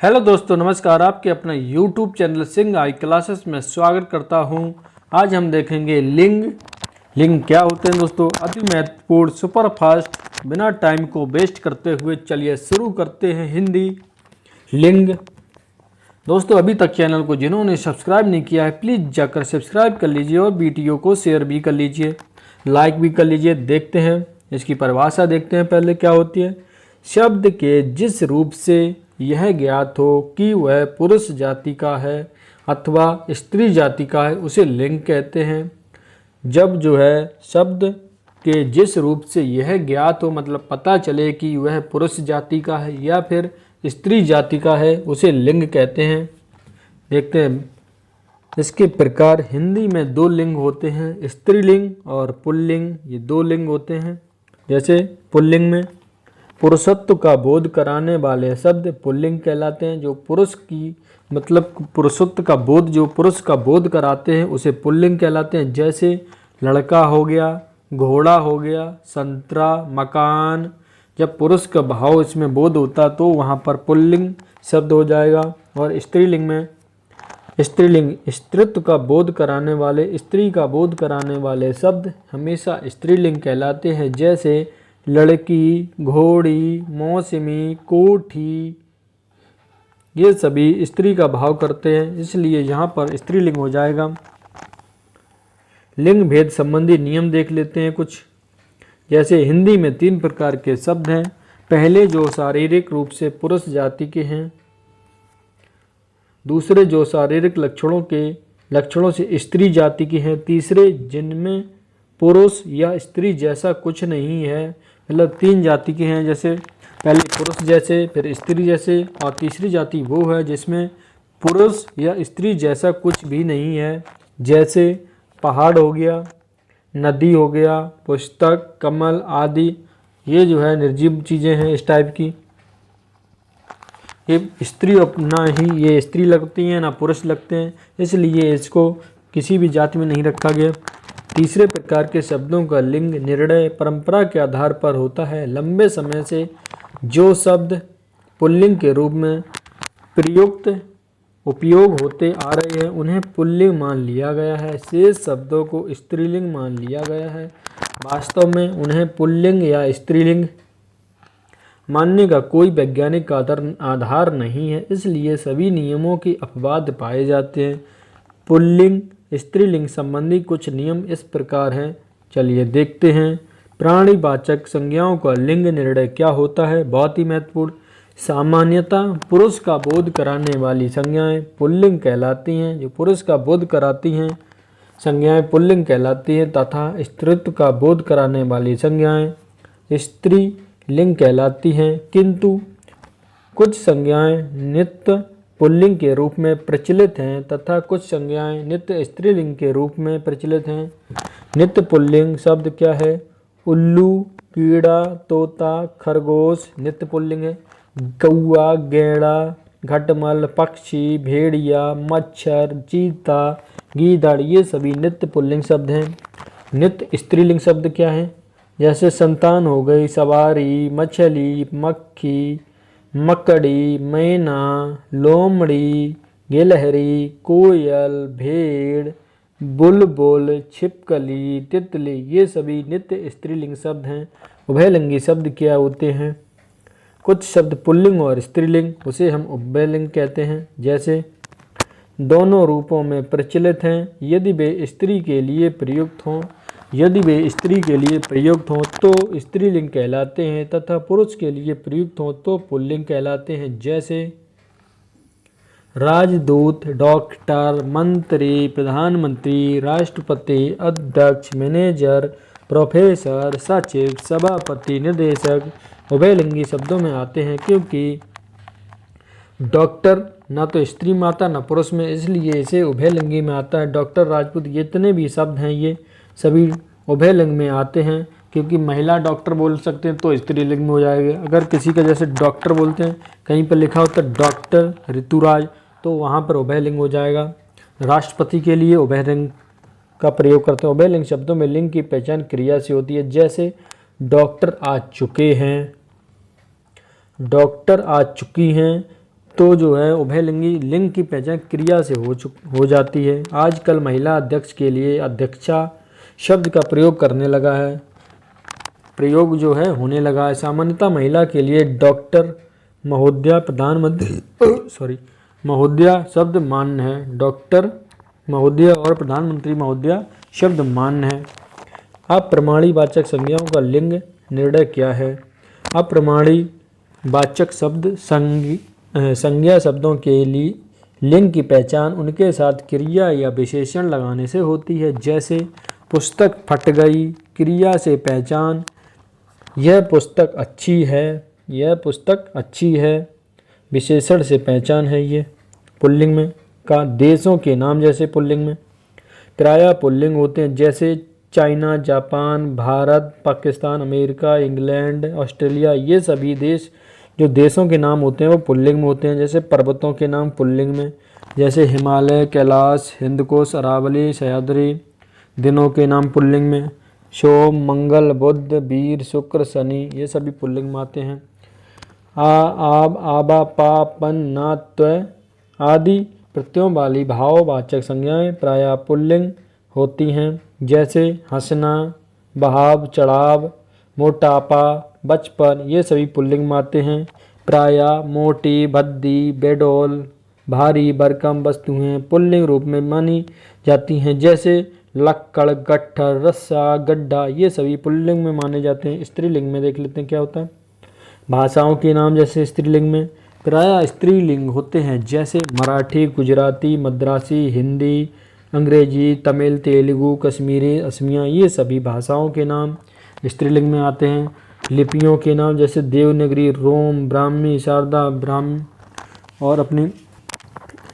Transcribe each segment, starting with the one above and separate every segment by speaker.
Speaker 1: Hello दोस्तों, नमस्कार। आपके अपने YouTube चैनल सिंह आई क्लासेस में स्वागत करता हूं। आज हम देखेंगे लिंग। लिंग क्या होते हैं दोस्तों? अति महत्वपूर्ण, सुपर फास्ट, बिना टाइम को वेस्ट करते हुए चलिए शुरू करते हैं हिंदी। लिंग दोस्तों, अभी तक चैनल को जिन्होंने सब्सक्राइब नहीं किया है प्लीज़ जाकर सब्सक्राइब कर लीजिए और वीडियो को शेयर भी कर लीजिए, लाइक भी कर लीजिए। देखते हैं इसकी परिभाषा, देखते हैं पहले क्या होती है। शब्द के जिस रूप से यह ज्ञात हो कि वह पुरुष जाति का है अथवा स्त्री जाति का है उसे लिंग कहते हैं। जब जो है शब्द के जिस रूप से यह ज्ञात हो, मतलब पता चले कि वह पुरुष जाति का है या फिर स्त्री जाति का है, उसे लिंग कहते हैं। देखते हैं इसके प्रकार। हिंदी में दो लिंग होते हैं, स्त्रीलिंग और पुल्लिंग। ये दो लिंग होते हैं। जैसे पुल्लिंग में पुरुषत्व का बोध कराने वाले शब्द पुल्लिंग कहलाते हैं। जो पुरुष की मतलब पुरुषत्व का बोध, जो पुरुष का बोध कराते हैं उसे पुल्लिंग कहलाते हैं। जैसे लड़का हो गया, घोड़ा हो गया, संतरा, मकान। जब पुरुष का भाव इसमें बोध होता तो वहाँ पर पुल्लिंग शब्द हो जाएगा। और स्त्रीलिंग में स्त्रीलिंग स्त्रीत्व का बोध कराने वाले, स्त्री का बोध कराने वाले शब्द हमेशा स्त्रीलिंग कहलाते हैं। जैसे लड़की, घोड़ी, मौसमी, कोठी, ये सभी स्त्री का भाव करते हैं, इसलिए यहाँ पर स्त्रीलिंग हो जाएगा। लिंग भेद संबंधी नियम देख लेते हैं कुछ। जैसे हिंदी में 3 प्रकार के शब्द हैं। पहले जो शारीरिक रूप से पुरुष जाति के हैं, दूसरे जो शारीरिक लक्षणों से स्त्री जाति के हैं, तीसरे जिनमें पुरुष या स्त्री जैसा कुछ नहीं है, मतलब 3 जाति के हैं। जैसे पहले पुरुष जैसे, फिर स्त्री जैसे, और तीसरी जाति वो है जिसमें पुरुष या स्त्री जैसा कुछ भी नहीं है। जैसे पहाड़ हो गया, नदी हो गया, पुस्तक, कमल आदि। ये जो है निर्जीव चीज़ें हैं इस टाइप की। ये स्त्री ना ही ये स्त्री लगती हैं ना पुरुष लगते हैं, इसलिए इसको किसी भी जाति में नहीं रखा गया। तीसरे प्रकार के शब्दों का लिंग निर्णय परंपरा के आधार पर होता है। लंबे समय से जो शब्द पुल्लिंग के रूप में उपयोग होते आ रहे हैं उन्हें पुल्लिंग मान लिया गया है। शेष शब्दों को स्त्रीलिंग मान लिया गया है। वास्तव में उन्हें पुल्लिंग या स्त्रीलिंग मानने का कोई वैज्ञानिक आधार नहीं है, इसलिए सभी नियमों की अपवाद पाए जाते हैं। पुल्लिंग स्त्रीलिंग संबंधी कुछ नियम इस प्रकार हैं, चलिए देखते हैं। प्राणीवाचक संज्ञाओं का लिंग निर्णय क्या होता है? बहुत ही महत्वपूर्ण। सामान्यतः पुरुष का बोध कराने वाली संज्ञाएं पुल्लिंग कहलाती हैं। जो पुरुष का बोध कराती हैं संज्ञाएं पुल्लिंग कहलाती हैं, तथा स्त्रीत्व का बोध कराने वाली संज्ञाएं स्त्री लिंग कहलाती हैं। किंतु कुछ संज्ञाएं नित्य पुल्लिंग के रूप में प्रचलित हैं तथा कुछ संज्ञाएं नित्य स्त्रीलिंग के रूप में प्रचलित हैं। नित्य पुल्लिंग शब्द क्या है? उल्लू, कीड़ा, तोता, खरगोश नित्य पुल्लिंग है। कौआ, गैंडा, घटमल, पक्षी, भेड़िया, मच्छर, चीता, गीदड़, ये सभी नित्य पुल्लिंग शब्द हैं। नित्य स्त्रीलिंग शब्द क्या है? जैसे संतान हो गई, सवारी, मछली, मक्खी, मकड़ी, मैना, लोमड़ी, गिलहरी, कोयल, भेड़, बुलबुल, छिपकली, तितली, ये सभी नित्य स्त्रीलिंग शब्द हैं। उभयलिंगी शब्द क्या होते हैं? कुछ शब्द पुल्लिंग और स्त्रीलिंग, उसे हम उभयलिंग कहते हैं। जैसे दोनों रूपों में प्रचलित हैं। यदि वे स्त्री के लिए प्रयुक्त हों तो स्त्रीलिंग कहलाते हैं, तथा पुरुष के लिए प्रयुक्त हों तो पुल्लिंग कहलाते हैं। जैसे राजदूत, डॉक्टर, मंत्री, प्रधानमंत्री, राष्ट्रपति, अध्यक्ष, मैनेजर, प्रोफेसर, सचिव, सभापति, निदेशक उभयलिंगी शब्दों में आते हैं, क्योंकि डॉक्टर ना तो स्त्री में आता ना पुरुष में, इसलिए इसे उभयलिंगी में आता है। डॉक्टर, राजपूत, जितने भी शब्द हैं ये सभी उभयलिंग में आते हैं, क्योंकि महिला डॉक्टर बोल सकते हैं तो स्त्रीलिंग में हो जाएगा। अगर किसी का जैसे डॉक्टर बोलते हैं, कहीं पर लिखा होता है डॉक्टर ऋतुराज, तो वहाँ पर उभयलिंग हो जाएगा। राष्ट्रपति के लिए उभयलिंग का प्रयोग करते हैं। उभयलिंग शब्दों में लिंग की पहचान क्रिया से होती है। जैसे डॉक्टर आ चुके हैं, डॉक्टर आ चुकी हैं, तो जो है उभयलिंगी लिंग की पहचान क्रिया से हो जाती है। आजकल महिला अध्यक्ष के लिए अध्यक्षा शब्द का प्रयोग करने लगा है, प्रयोग जो है होने लगा है। सामान्यतः महिला के लिए डॉक्टर महोदया प्रधानमंत्री महोदया शब्द मान्य है। डॉक्टर महोदया और प्रधानमंत्री महोदया शब्द मान्य है। अप्रमाणीवाचक संज्ञाओं का लिंग निर्णय क्या है? अप्रमाणीवाचक शब्द संज्ञा शब्दों के लिए लिंग की पहचान उनके साथ क्रिया या विशेषण लगाने से होती है। जैसे पुस्तक फट गई, क्रिया से पहचान यह पुस्तक अच्छी है, यह पुस्तक अच्छी है, विशेषण से पहचान है ये पुल्लिंग में का। देशों के नाम जैसे पुल्लिंग में प्रायः पुल्लिंग होते हैं, जैसे China, Japan, Bharat, Pakistan, America, England, Australia. ये सभी देश जो देशों के नाम होते हैं वो पुल्लिंग में होते हैं। जैसे पर्वतों के नाम पुल्लिंग में, जैसे हिमालय, कैलाश, हिंदकुश, अरावली, सह्याद्री। दिनों के नाम पुल्लिंग में सोम, मंगल, बुध, वीर, शुक्र, शनि, ये सभी पुल्लिंग में आते हैं। आ, आब, आबा, पा, पन, ना, त्व आदि प्रत्ययों वाली भाववाचक संज्ञाएं प्रायः पुल्लिंग होती हैं। जैसे हंसना, बहाव, चढ़ाव, मोटापा, बचपन, ये सभी पुल्लिंग में आते हैं। प्रायः मोटी, भद्दी, बेडौल, भारी, भरकम वस्तुएं पुल्लिंग रूप में मानी जाती हैं। जैसे लक्कड़, गट्ठर, रस्सा, गड्ढा, ये सभी पुल्लिंग में माने जाते हैं। स्त्रीलिंग में देख लेते हैं क्या होता है। भाषाओं के नाम जैसे स्त्रीलिंग में प्रायः स्त्रीलिंग होते हैं, जैसे मराठी, गुजराती, मद्रासी, हिंदी, अंग्रेजी, तमिल, तेलुगु, कश्मीरी, असमिया, ये सभी भाषाओं के नाम स्त्रीलिंग में आते हैं। लिपियों के नाम जैसे देवनागरी, रोम, ब्राह्मी, शारदा, ब्राह्मी और अपनी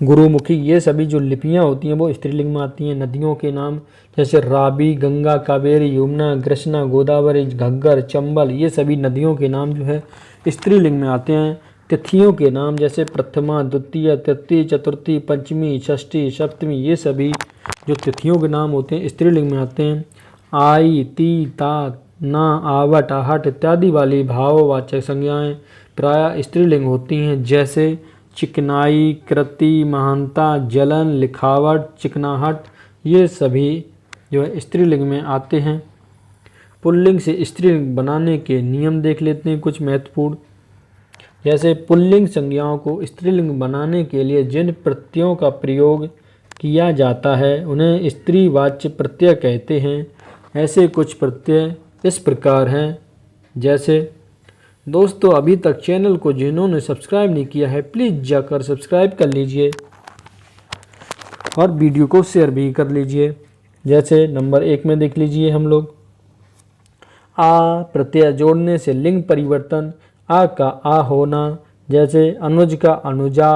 Speaker 1: गुरुमुखी, ये सभी जो लिपियां होती हैं वो स्त्रीलिंग में आती हैं। नदियों के नाम जैसे रावी, गंगा, कावेरी, यमुना, कृष्णा, गोदावरी, घग्गर, चंबल, ये सभी नदियों के नाम जो है स्त्रीलिंग में आते हैं। तिथियों के नाम जैसे प्रथमा, द्वितीय, तृतीय, चतुर्थी, पंचमी, षष्ठी, सप्तमी, ये सभी जो तिथियों के नाम होते हैं स्त्रीलिंग में आते हैं। आई, ती, ता, ना, आवट, आहट इत्यादि वाली भाववाचक संज्ञाएं प्रायः स्त्रीलिंग होती हैं। जैसे चिकनाई, कृति, महानता, जलन, लिखावट, चिकनाहट, ये सभी जो है स्त्रीलिंग में आते हैं। पुल्लिंग से स्त्रीलिंग बनाने के नियम देख लेते हैं कुछ महत्वपूर्ण। जैसे पुल्लिंग संज्ञाओं को स्त्रीलिंग बनाने के लिए जिन प्रत्ययों का प्रयोग किया जाता है उन्हें स्त्रीवाच्य प्रत्यय कहते हैं। ऐसे कुछ प्रत्यय इस प्रकार हैं। जैसे दोस्तों, अभी तक चैनल को जिन्होंने सब्सक्राइब नहीं किया है प्लीज़ जाकर सब्सक्राइब कर लीजिए और वीडियो को शेयर भी कर लीजिए। जैसे नंबर 1 में देख लीजिए हम लोग, आ प्रत्यय जोड़ने से लिंग परिवर्तन, आ का आ होना। जैसे अनुज का अनुजा,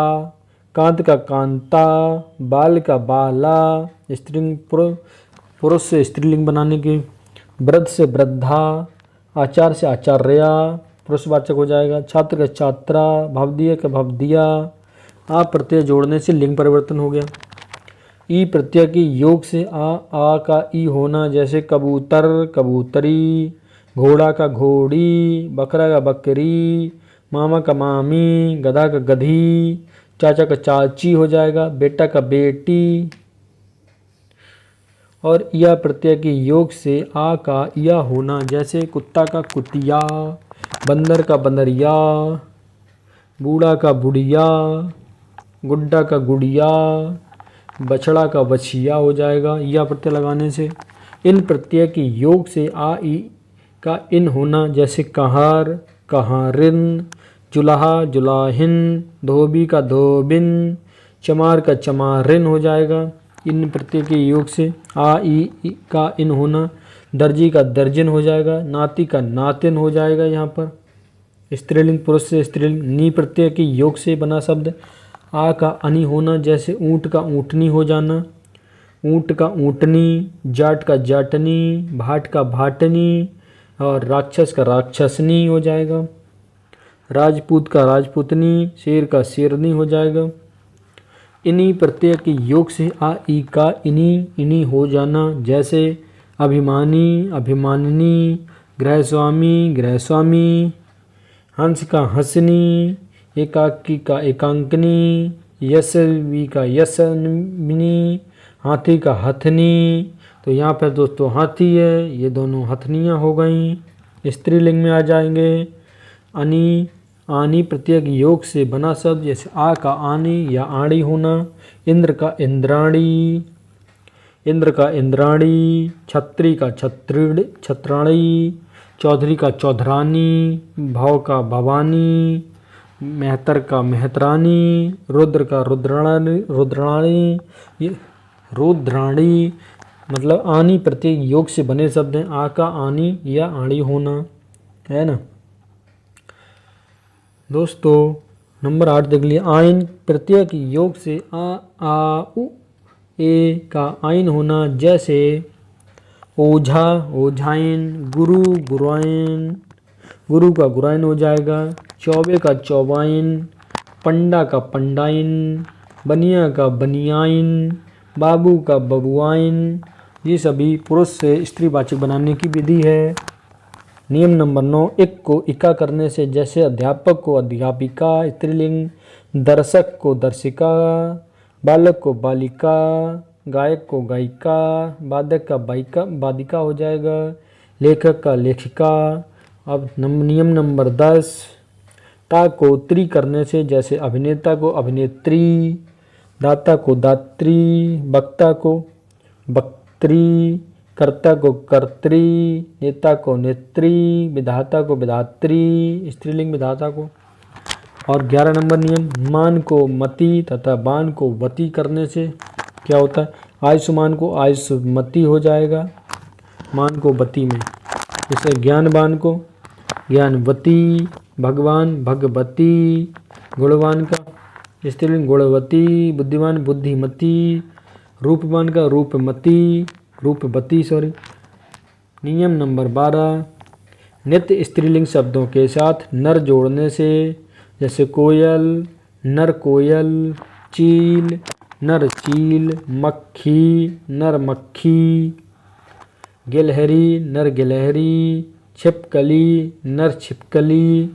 Speaker 1: कांत का कांता, बाल का बाला, स्त्रीलिंग पुरुष से स्त्रीलिंग बनाने की। वृद्ध से वृद्धा, आचार्य से आचार्या, पुरुषवाचक हो जाएगा। छात्र का छात्रा, भवदीय का भवदिया। आ प्रत्यय जोड़ने से लिंग परिवर्तन हो गया। ई प्रत्यय की योग से आ का ई होना। जैसे कबूतर, कबूतरी, घोड़ा का घोड़ी, बकरा का बकरी, मामा का मामी, गधा का गधी, चाचा का चाची हो जाएगा, बेटा का बेटी। और या प्रत्यय की योग से आ का या होना। जैसे कुत्ता का कुतिया, बंदर का बंदरिया, बूढ़ा का बुढ़िया, गुड्डा का गुड़िया, बछड़ा का बछिया हो जाएगा या प्रत्यय लगाने से। इन प्रत्यय की योग से आ ई का इन होना। जैसे कहार, कहारिन, जुलाहा, जुलाहिन, धोबी का धोबिन, चमार का चमारिन हो जाएगा। इन प्रत्यय के योग से आ ई का इन होना। दर्जी का दर्जन हो जाएगा। नाती का नातिन हो जाएगा। यहाँ पर स्त्रीलिंग पुरुष से स्त्रीलिंग। नी प्रत्यय के योग से बना शब्द आ का अनि होना। जैसे ऊँट का ऊँटनी हो जाना, ऊँट का ऊँटनी, जाट का जाटनी, भाट का भाटनी और राक्षस का राक्षसनी हो जाएगा। राजपूत का राजपूतनी, शेर का शेरनी हो जाएगा। इन्हीं प्रत्यय के योग से आ ई का इनी इनी हो जाना। जैसे अभिमानी, अभिमानिनी, गृहस्वामी, गृहस्वामी, हंस का हंसनी, एकाकी का एकांकनी, यशस्वी का यशस्विनी, हाथी का हथनी। तो यहाँ पर दोस्तों हाथी है, ये दोनों हथनियाँ हो गई। स्त्रीलिंग में आ जाएंगे अनि, आनी प्रत्येक योग से बना शब्द, जैसे आ का आनी या आड़ी होना। इंद्र का इंद्राणी, इंद्र का इंद्राणी। छत्री का छत्राणी, चौधरी का चौधरानी, भव का भवानी, मेहतर का मेहतरानी, रुद्र का रुद्राणी। ये रुद्राणी मतलब आनी प्रत्येक योग से बने शब्द हैं। आ का आनी या आड़ी होना, है ना दोस्तों। नंबर 8 देख लिए, आइन प्रत्येक योग से आ उ ए का आइन होना, जैसे ओझा ओझाइन, गुरु गुरुआइन, गुरु का गुराइन हो जाएगा। चौबे का चौबाइन, पंडा का पंडाइन, बनिया का बनियाइन, बाबू का बबुआइन। ये सभी पुरुष से स्त्रीवाचक बनाने की विधि है। नियम नंबर 9, इक को इका करने से, जैसे अध्यापक को अध्यापिका स्त्रीलिंग, दर्शक को दर्शिका, बालक को बालिका, गायक को गायिका, वादक का वादिका हो जाएगा, लेखक का लेखिका। अब नियम नंबर 10, ता को त्री करने से, जैसे अभिनेता को अभिनेत्री, दाता को दात्री, वक्ता को वक्त्री, कर्ता को कर्त्री, नेता को नेत्री, विधाता को विधात्री, स्त्रीलिंग विधाता को। और 11 नंबर नियम, मान को मति तथा बान को वती करने से क्या होता है, आयुष्मान को आयुष्मती हो जाएगा, मान को वती में। जैसे ज्ञानवान को ज्ञानवती, भगवान भगवती, गुणवान का स्त्रीलिंग गुणवती, बुद्धिमान बुद्धिमती, रूपवान का रूपमती रूपवती सॉरी। नियम नंबर 12, नित्य स्त्रीलिंग शब्दों के साथ नर जोड़ने से, जैसे कोयल नर कोयल, चील नर चील, मक्खी नर मक्खी, गिलहरी नर गिलहरी, छिपकली नर छिपकली।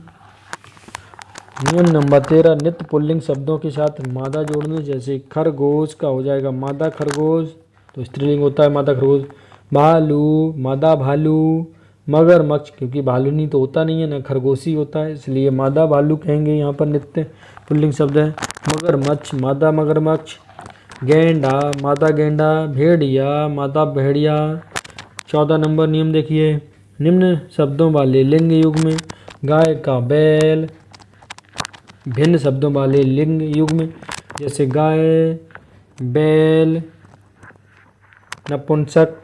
Speaker 1: नियम नंबर 13, नित्य पुल्लिंग शब्दों के साथ मादा जोड़ने, जैसे खरगोश का हो जाएगा मादा खरगोश, तो स्त्रीलिंग होता है मादा खरगोश। भालू मादा भालू, मगरमच्छ क्योंकि भालू नहीं तो होता नहीं है ना, खरगोशी होता है, इसलिए मादा भालू कहेंगे, यहाँ पर नित्य पुल्लिंग शब्द है। मगरमच्छ मादा मगरमच्छ, गेंडा मादा गेंडा, भेड़िया मादा भेड़िया। 14 नंबर नियम देखिए, निम्न शब्दों वाले लिंग युग में गाय का बैल, भिन्न शब्दों वाले लिंग युग में, जैसे गाय बैल, नपुंसक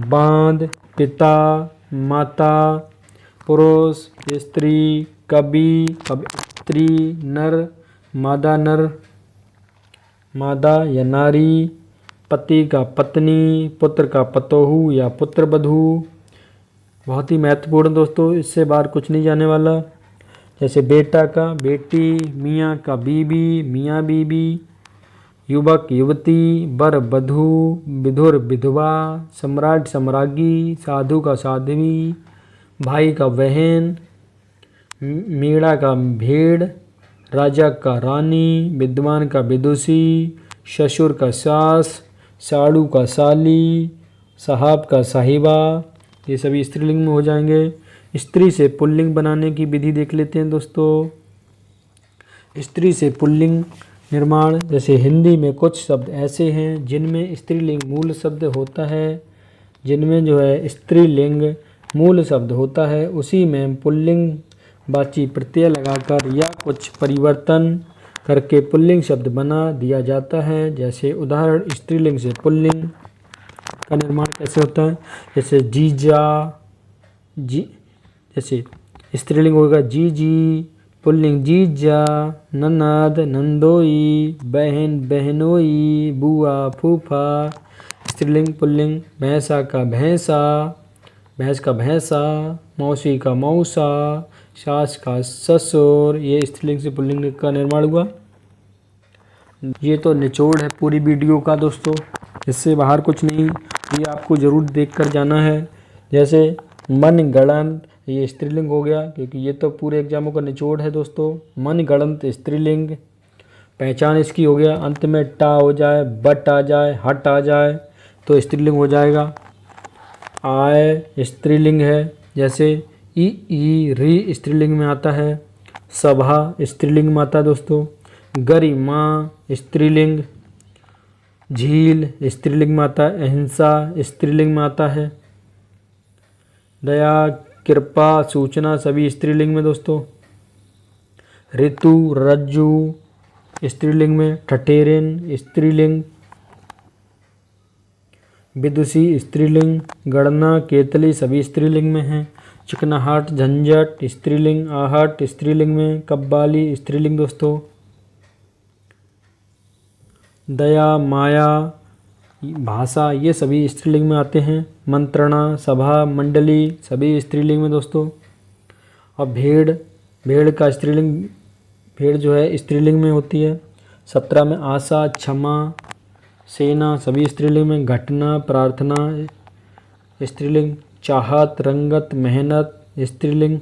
Speaker 1: बांध, पिता माता, पुरुष स्त्री, कवि स्त्री, नर मादा या नारी, पति का पत्नी, पुत्र का पतोहू या पुत्रवधू। बहुत ही महत्वपूर्ण दोस्तों, इससे बाहर कुछ नहीं जाने वाला। जैसे बेटा का बेटी, मियाँ का बीबी मियाँ बीबी, युवक युवती, वर वधू, विधुर विधवा, सम्राट सम्राज्ञी, साधु का साध्वी, भाई का बहन, मेढ़ा का भेड़, राजा का रानी, विद्वान का विदुषी, ससुर का सास, साड़ू का साली, साहब का साहिबा। ये सभी स्त्रीलिंग में हो जाएंगे। स्त्री से पुल्लिंग बनाने की विधि देख लेते हैं दोस्तों। स्त्री से पुल्लिंग निर्माण, जैसे हिंदी में कुछ शब्द ऐसे हैं जिनमें स्त्रीलिंग मूल शब्द होता है, जिनमें जो है स्त्रीलिंग मूल शब्द होता है, उसी में पुल्लिंग वाची प्रत्यय लगाकर या कुछ परिवर्तन करके पुल्लिंग शब्द बना दिया जाता है। जैसे उदाहरण, स्त्रीलिंग से पुल्लिंग का निर्माण कैसे होता है, जैसे जीजा जैसे स्त्रीलिंग होगा जीजी, पुल्लिंग जीजा, ननद नंदोई, बहन बहनोई, बुआ फूफा। स्त्रीलिंग पुल्लिंग, भैंसा का भैंसा, भैंस का भैंसा, मौसी का मौसा, सास का ससुर। ये स्त्रीलिंग से पुल्लिंग का निर्माण हुआ। ये तो निचोड़ है पूरी वीडियो का दोस्तों, इससे बाहर कुछ नहीं, ये आपको ज़रूर देख कर जाना है। जैसे मनगढ़ंत ये स्त्रीलिंग हो गया, क्योंकि ये तो पूरे एग्जामों का निचोड़ है दोस्तों। मनगढ़ंत स्त्रीलिंग, पहचान इसकी हो गया। अंत में टा हो जाए, बट आ जाए, हट आ जाए तो स्त्रीलिंग हो जाएगा। आय स्त्रीलिंग है, जैसे ई री स्त्रीलिंग में आता है। सभा स्त्रीलिंग में आता है दोस्तों। गरिमा स्त्रीलिंग। झील स्त्रीलिंग में आता है। अहिंसा स्त्रीलिंग में आता है। दया, कृपा, सूचना सभी स्त्रीलिंग में दोस्तों। ऋतु, रज्जु स्त्रीलिंग में। ठठेरिन स्त्रीलिंग। विदुषी स्त्रीलिंग। गणना, केतली सभी स्त्रीलिंग में हैं। चिकनाहट, झंझट स्त्रीलिंग। आहट स्त्रीलिंग में। कव्वाली स्त्रीलिंग दोस्तों। दया, माया, भाषा ये सभी स्त्रीलिंग में आते हैं। मंत्रणा, सभा, मंडली सभी स्त्रीलिंग में दोस्तों। और भेड़, भेड़ का स्त्रीलिंग, भेड़ जो है स्त्रीलिंग में होती है। 17 में आशा, क्षमा, सेना सभी स्त्रीलिंग में। घटना, प्रार्थना स्त्रीलिंग। चाहत, रंगत, मेहनत स्त्रीलिंग।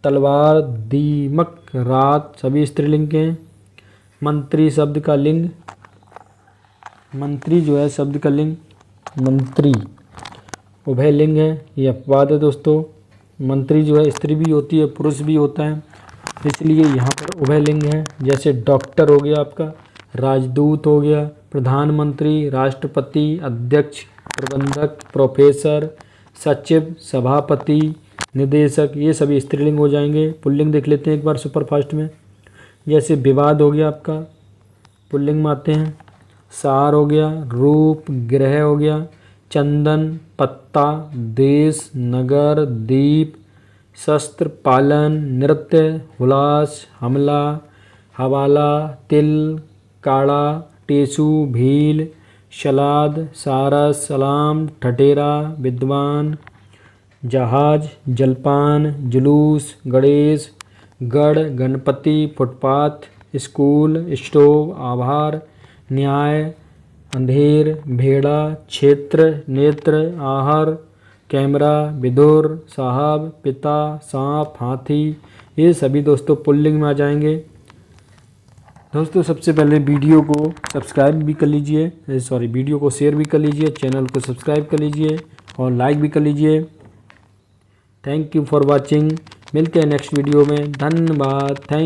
Speaker 1: तलवार, दीमक, रात सभी स्त्रीलिंग के हैं। मंत्री शब्द का लिंग, मंत्री जो है शब्द का लिंग मंत्री उभय लिंग है, ये अपवाद है दोस्तों। मंत्री जो है स्त्री भी होती है, पुरुष भी होता है, इसलिए यहाँ पर उभय लिंग है। जैसे डॉक्टर हो गया आपका, राजदूत हो गया, प्रधानमंत्री, राष्ट्रपति, अध्यक्ष, प्रबंधक, प्रोफेसर, सचिव, सभापति, निदेशक ये सभी स्त्रीलिंग हो जाएंगे। पुल्लिंग देख लेते हैं एक बार सुपरफास्ट में। जैसे विवाद हो गया आपका, पुल्लिंग में आते हैं। सार हो गया, रूप, ग्रह हो गया, चंदन, पत्ता, देश, नगर, दीप, शस्त्र, पालन, नृत्य, हुलास, हमला, हवाला, तिल, काड़ा, टेसू, भील, सलाद, सारस, सलाम, ठठेरा, विद्वान, जहाज, जलपान, जुलूस, गणेश, गढ़, गणपति, फुटपाथ, स्कूल, स्टोव, आभार, न्याय, अंधेर, भेड़ा, क्षेत्र, नेत्र, आहर, कैमरा, विदुर, साहब, पिता, सांप, हाथी ये सभी दोस्तों पुल्लिंग में आ जाएंगे। दोस्तों सबसे पहले वीडियो को सब्सक्राइब भी कर लीजिए, वीडियो को शेयर भी कर लीजिए, चैनल को सब्सक्राइब कर लीजिए और लाइक भी कर लीजिए। Thank you for watching. मिलते हैं नेक्स्ट वीडियो में। धन्यवाद। थैंक